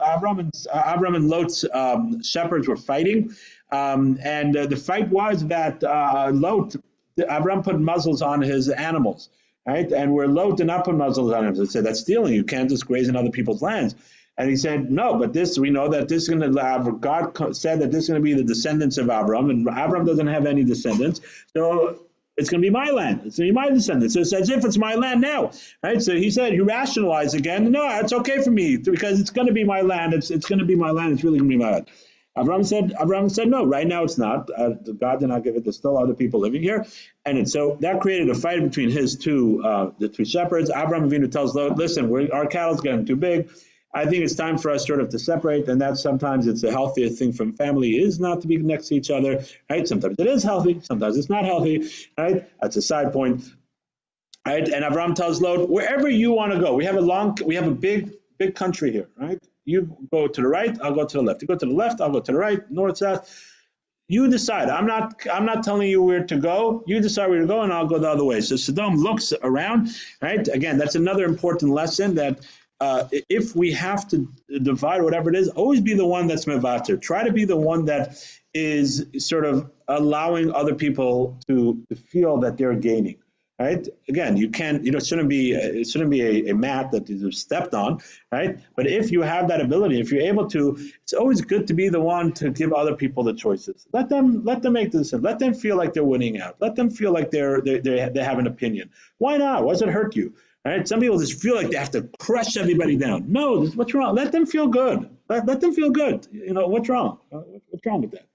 and Lot's shepherds were fighting, and the fight was that Avram put muzzles on his animals, right? And where Lot did not put muzzles on him, they said that's stealing. You can't just graze in other people's lands. And he said, no, but we know that this is going to, God said that this is going to be the descendants of Avram, and Avram doesn't have any descendants. So it's going to be my land. It's going to be my descendants. So it's as if it's my land now, right? So he said, he rationalized again, no, it's okay for me because it's going to be my land. It's going to be my land. It's really going to be my land. Avram said, no, right now it's not. God did not give it. There's still other people living here. And so that created a fight between the two shepherds. Avram Avinu tells Lot, listen, our cattle's getting too big. I think it's time for us sort of to separate, and that sometimes it's a healthier thing from family is not to be next to each other, right? Sometimes it is healthy, sometimes it's not healthy, right? That's a side point, right? And Avram tells Lot, wherever you want to go, we have a big country here, right? You go to the right, I'll go to the left. You go to the left, I'll go to the right, north, south. You decide. I'm not telling you where to go. You decide where to go, and I'll go the other way. So Sodom looks around, right? Again, that's another important lesson that if we have to divide whatever it is, always be the one that's mevater. Try to be the one that is sort of allowing other people to feel that they're gaining. Right? Again, you can't. It shouldn't be a mat that is stepped on. Right? But if you have that ability, if you're able to, it's always good to be the one to give other people the choices. Let them make the decision. Let them feel like they're winning out. Let them feel like they have an opinion. Why not? Why does it hurt you? Right? Some people just feel like they have to crush everybody down. No, what's wrong? Let them feel good. Let them feel good. What's wrong? What's wrong with that?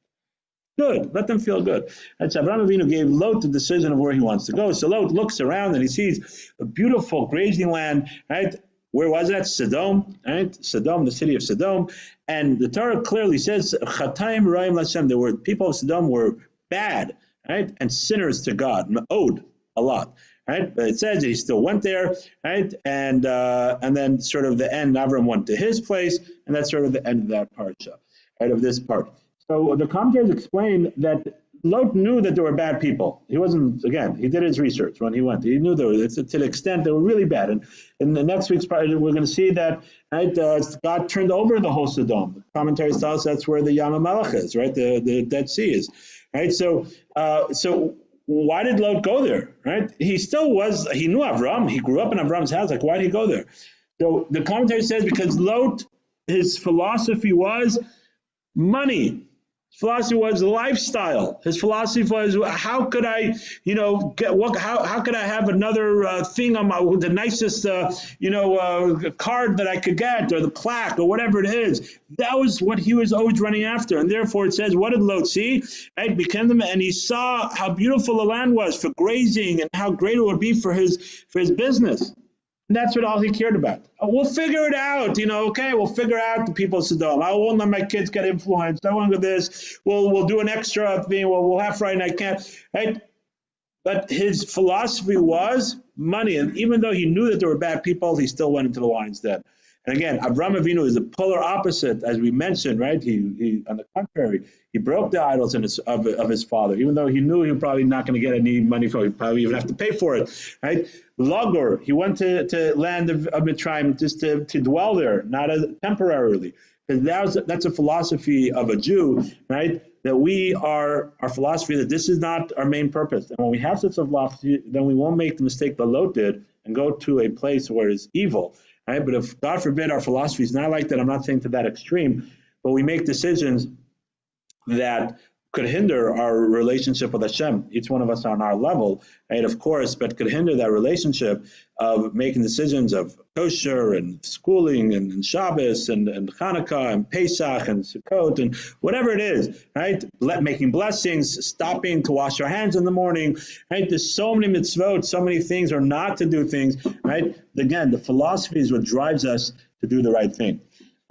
Good. Let them feel good. And so Avraham Avinu gave Lot the decision of where he wants to go. So Lot looks around and he sees a beautiful grazing land, right? Where was that? Sodom, right? Sodom, the city of Sodom. And the Torah clearly says, Chataim Ra'im Lashem, the word people of Sodom were bad, right? And sinners to God, owed a lot. Right, but it says that he still went there, right, and then sort of the end, Avram went to his place, and that's sort of the end of that parsha, right, of this part. So the commentators explain that Lot knew that there were bad people. He wasn't, again, he did his research when he went. He knew there was, to the extent they were really bad. And in the next week's part, we're going to see that, right, God turned over the whole Sodom. The commentaries tell us that's where the Yam HaMelech is, right, the Dead Sea is, right? So why did Lot go there, right? He knew Avram. He grew up in Avram's house. Like, why did he go there? So the commentary says because Lot, his philosophy was money. His philosophy was lifestyle. His philosophy was, how could I, how could I have another thing on the nicest, card that I could get, or the plaque, or whatever it is. That was what he was always running after. And therefore it says, what did Lot see? Right? And he saw how beautiful the land was for grazing and how great it would be for his business. And that's what all he cared about. We'll figure it out, okay, we'll figure out the people of Sodom. I won't let my kids get influenced. I won't do this. We'll do an extra thing. We'll have Friday night camp, right? But his philosophy was money. And even though he knew that there were bad people, he still went into the lion's den. And again, Avraham Avinu is the polar opposite, as we mentioned, right? He on the contrary, he broke the idols of his father, even though he knew he was probably not going to get any money for it. He'd probably even have to pay for it, right? Logor, he went to land of Mitzrayim just to dwell there, not temporarily. Because that's a philosophy of a Jew, right? That our philosophy that this is not our main purpose. And when we have such a philosophy, then we won't make the mistake that Lot did and go to a place where it's evil. Right? But if, God forbid, our philosophy is not like that, I'm not saying to that extreme, but we make decisions that could hinder our relationship with Hashem, each one of us on our level, right, of course, but could hinder that relationship of making decisions of kosher and schooling and Shabbos and Hanukkah and Pesach and Sukkot and whatever it is, right, making blessings, stopping to wash our hands in the morning, right, there's so many mitzvot, so many things, or not to do things, right, again, the philosophy is what drives us to do the right thing.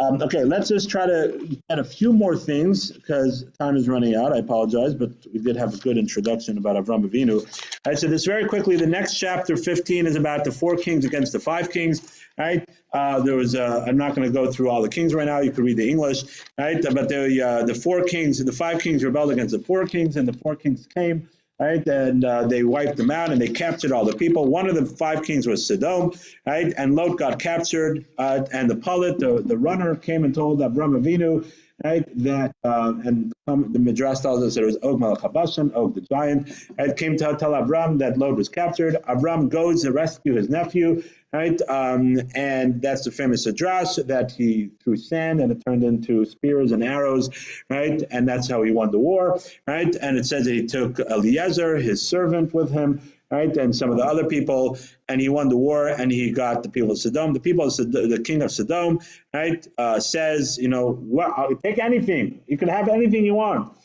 Okay, let's just try to add a few more things because time is running out. I apologize, but we did have a good introduction about Avraham Avinu. I said this very quickly. The next chapter, 15, is about the 4 kings against the 5 kings. Right? I'm not going to go through all the kings right now. You could read the English. Right? But the 4 kings, the 5 kings rebelled against the 4 kings, and the 4 kings came. Right, and they wiped them out, and they captured all the people. One of the 5 kings was Sodom, right? And Lot got captured, and the Pulit, the runner, came and told Avraham Avinu, right? That the Midrash tells us it was Og Melech HaBashan, Og the giant, and came to tell Avram that Lot was captured. Avram goes to rescue his nephew, right? And that's the famous Midrash that he threw sand and it turned into spears and arrows, right? And that's how he won the war, right? And it says that he took Eliezer, his servant, with him, right? And some of the other people, and he won the war, and he got the people of Sodom. The people of Sodom, the king of Sodom, right, says, well, take anything. You can have anything you want.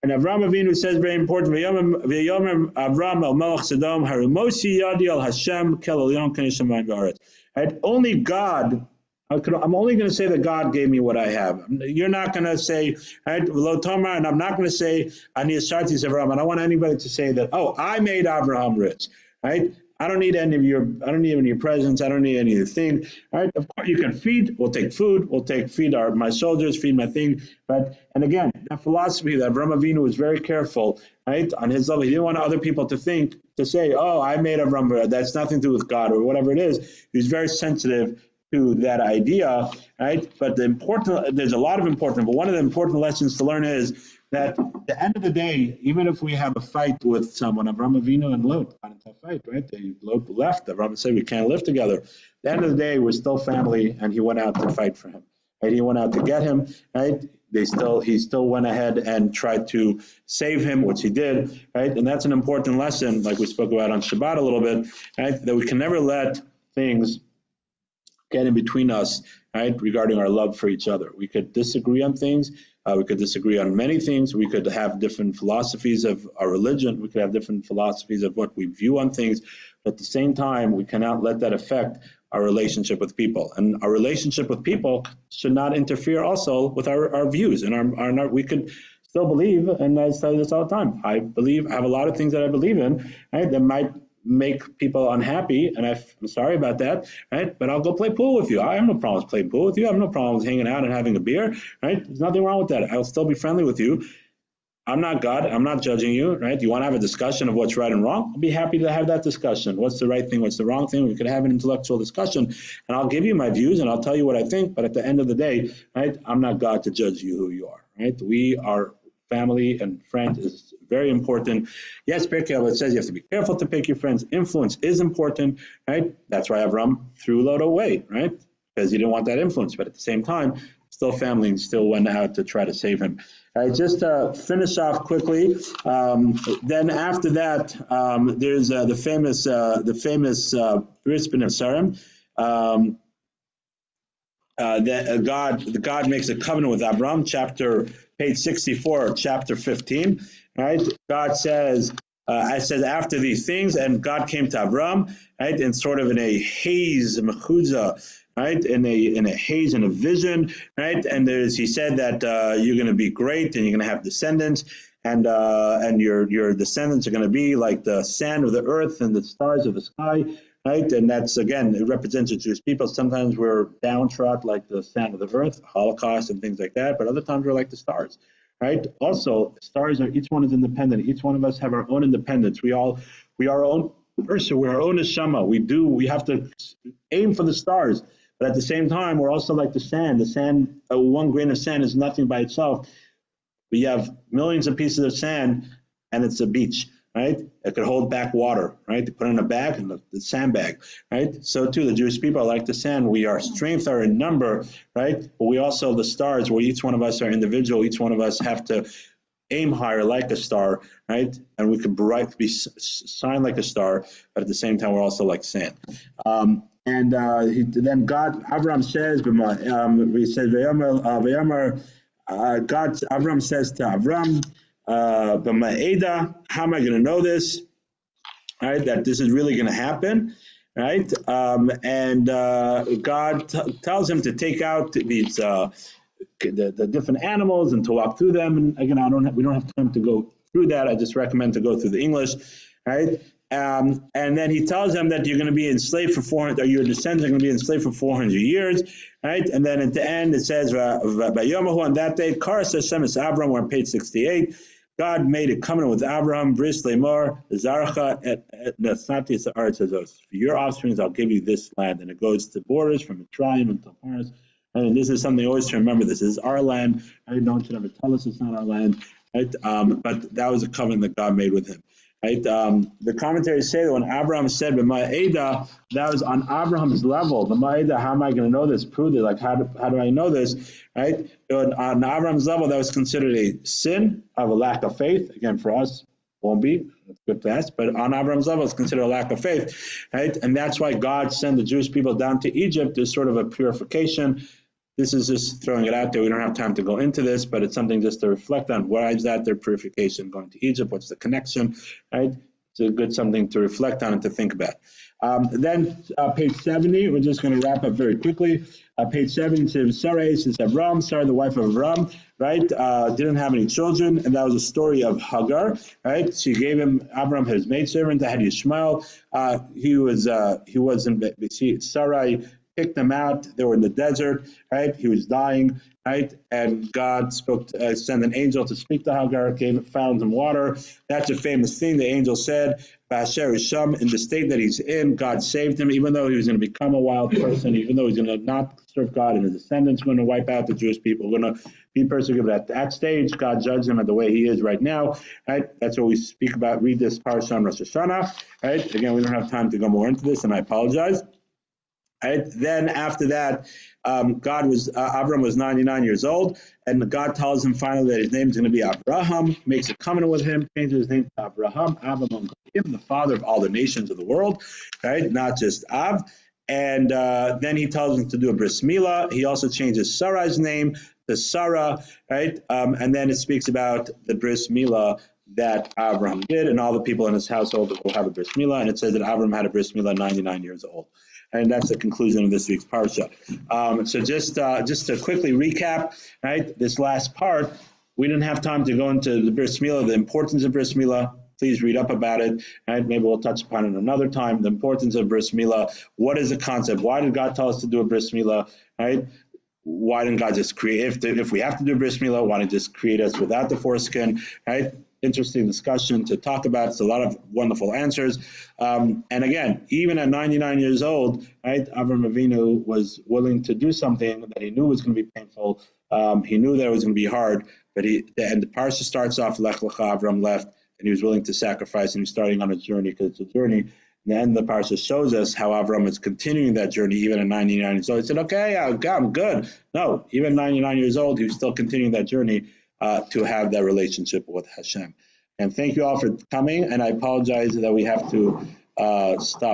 And Avraham Avinu says very important, V'yomer Avram el Melech Sodom, Harimosi yadi al Hashem kel elyon k'nei shamayim v'aretz. Right? Only God, I'm only going to say that God gave me what I have. You're not going to say, right, Lo Tomar, and I'm not going to say, Ani Asharti Avram. I don't want anybody to say that, oh, I made Avraham rich. Right? I don't need any of your presents. I don't need any of your thing. Right? Of course, you can feed. We'll take food. We'll feed my soldiers, feed my thing. But and again, that philosophy that Avraham Avinu was very careful, right, on his level. He didn't want other people to say, oh, I made Avraham. That's nothing to do with God or whatever it is. He was very sensitive to that idea, right? But there's a lot of important, but one of the important lessons to learn is that at the end of the day, even if we have a fight with someone, Avraham Avinu and Lot got into a fight, right? Lot left. Avraham said, we can't live together. At the end of the day, we're still family, and he went out to fight for him. Right? He went out to get him, right? He still went ahead and tried to save him, which he did, right? And that's an important lesson, like we spoke about on Shabbat a little bit, right? That we can never let things get in between us, right, regarding our love for each other. We could disagree on things. We could disagree on many things. We could have different philosophies of our religion. We could have different philosophies of what we view on things. But at the same time, we cannot let that affect our relationship with people. And our relationship with people should not interfere also with our views. And we could still believe, and I say this all the time, I have a lot of things that I believe in, right, that might make people unhappy, and I'm sorry about that, right? But I'll go play pool with you. I have no problems playing pool with you. I have no problems hanging out and having a beer, right? There's nothing wrong with that. I'll still be friendly with you. I'm not God. I'm not judging you, right? You want to have a discussion of what's right and wrong? I'll be happy to have that discussion. What's the right thing? What's the wrong thing? We could have an intellectual discussion, and I'll give you my views, and I'll tell you what I think. But at the end of the day, right, I'm not God to judge you who you are, right? We are family, and friends is very important. Yes, Pirkei Avot says you have to be careful to pick your friends. Influence is important, right? That's why Avram threw Lot away, right? Because he didn't want that influence. But at the same time, still family, and still went out to try to save him. All right, just to finish off quickly. Then after that, there's the famous Bris Ben Sarim. That God makes a covenant with Abram, page 64, chapter 15. Right? God says, I said after these things, and God came to Abram, right, and sort of in a haze, mechuzah, right, in a haze, in a vision, right, and he said that you're going to be great, and you're going to have descendants, and your descendants are going to be like the sand of the earth and the stars of the sky. Right, and that's, again, it represents the Jewish people. Sometimes we're downtrodden like the sand of the earth, Holocaust and things like that, but other times we're like the stars. Right. Also, stars each one is independent. Each one of us have our own independence. We are our own person. We're our own neshama. We have to aim for the stars, but at the same time, we're also like the sand. The sand, one grain of sand is nothing by itself. We have millions of pieces of sand, and it's a beach. Right? It could hold back water, right? They put it in a bag, and the sandbag, right? So too, the Jewish people are like the sand. We are strength are in number, right? But we also the stars, where each one of us are individual. Each one of us have to aim higher like a star, right? And we could shine like a star, but at the same time, we're also like sand. Then Abraham says, Abraham says to Abraham, how am I going to know this? Right, that this is really going to happen, right? God tells him to take out these the different animals and to walk through them. And again, we don't have time to go through that. I just recommend to go through the English, right? And then he tells them that you're going to be enslaved for 400, or your descendants are going to be enslaved for 400 years, right? And then at the end it says, on that day, Karas Hashem es Avram, we're on page 68. God made a covenant with Abraham, Bris Lemor, Zarcha, et Nasati Sa'aretz Hazos. For your offspring, I'll give you this land. And it goes to borders from Mitzrayim until Paras. And this is something always to remember. This is our land. No one should ever tell us it's not our land. Right? But that was a covenant that God made with him. Right? The commentaries say that when Abraham said, B'ma'eda, that was on Abraham's level. B'ma'eda, how am I going to know this? Prove it. Like, how do I know this? Right? On Abraham's level, that was considered a sin of a lack of faith. Again, for us, won't be. It's good to ask. But on Abraham's level, it's considered a lack of faith. Right? And that's why God sent the Jewish people down to Egypt as sort of a purification. This is just throwing it out there. We don't have time to go into this, but it's something just to reflect on. Why is that their purification going to Egypt? What's the connection, right? it's a good something to reflect on and to think about. Then page 70, we're just going to wrap up very quickly. Page 70 says Sarah is Avram, Sarah the wife of Avram, right? Didn't have any children, and that was a story of Hagar, right? She gave him Avram his maidservant that had Yishmael. Sarai picked them out. They were in the desert, right? He was dying, right? And God sent an angel to speak to Hagar, found some water. That's a famous thing. The angel said, Ba'asher Hisham, in the state that he's in, God saved him, even though he was going to become a wild person, even though he's going to not serve God, and his descendants are going to wipe out the Jewish people, going to be persecuted. At that stage, God judged him at the way he is right now, right? That's what we speak about. Read this Parshah on Rosh Hashanah, right? Again, we don't have time to go more into this, and I apologize. Right? Then after that, Avram was 99 years old, and God tells him finally that his name is going to be Abraham, makes a covenant with him, changes his name to Abraham, the father of all the nations of the world, right? Not just Av. And then he tells him to do a bris milah. He also changes Sarai's name to Sarah, right? And then it speaks about the bris milah that Abraham did, and all the people in his household will have a bris milah. And it says that Abraham had a bris milah 99 years old. And that's the conclusion of this week's parsha. So just to quickly recap, right? This last part, we didn't have time to go into the bris milah, the importance of bris milah. Please read up about it, right? Maybe we'll touch upon it another time. The importance of bris milah. What is the concept? Why did God tell us to do a bris milah, right? Why didn't God just create? If we have to do bris milah, why didn't He just create us without the foreskin, right? Interesting discussion to talk about. It's a lot of wonderful answers. And again, even at 99 years old, right, Avram Avinu was willing to do something that he knew was going to be painful. He knew that it was going to be hard, but and the parsha starts off, Lech Lecha, Avram left, and he was willing to sacrifice, and he's starting on a journey because it's a journey. And then the parsha shows us how Avram is continuing that journey even at 99 years old. He said, okay, I'm good. No, even 99 years old, he was still continuing that journey to have that relationship with Hashem. And thank you all for coming, and I apologize that we have to stop